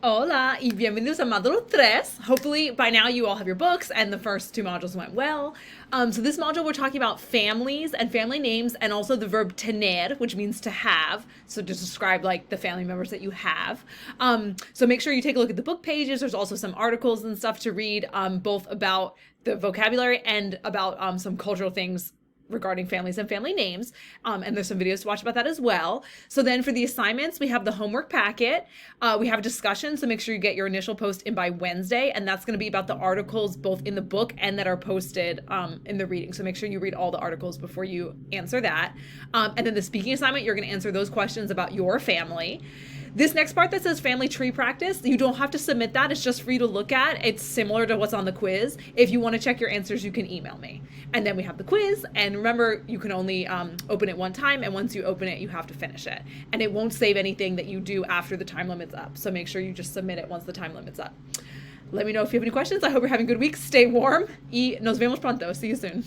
Hola y bienvenidos a Módulo 3. Hopefully by now you all have your books and the first two modules went well. So this module we're talking about families and family names and also the verb tener, which means to have. So to describe like the family members that you have. So make sure you take a look at the book pages. There's also some articles and stuff to read, both about the vocabulary and about some cultural things regarding families and family names. And there's some videos to watch about that as well. So then for the assignments, we have the homework packet. We have a discussion, so make sure you get your initial post in by Wednesday. And that's going to be about the articles both in the book and that are posted in the reading. So make sure you read all the articles before you answer that. And then the speaking assignment, you're going to answer those questions about your family. This next part that says family tree practice, you don't have to submit that. It's just for you to look at. It's similar to what's on the quiz. If you want to check your answers, you can email me. And then we have the quiz. And remember, you can only open it one time. And once you open it, you have to finish it. And it won't save anything that you do after the time limit's up. So make sure you just submit it once the time limit's up. Let me know if you have any questions. I hope you're having a good week. Stay warm. Y nos vemos pronto. See you soon.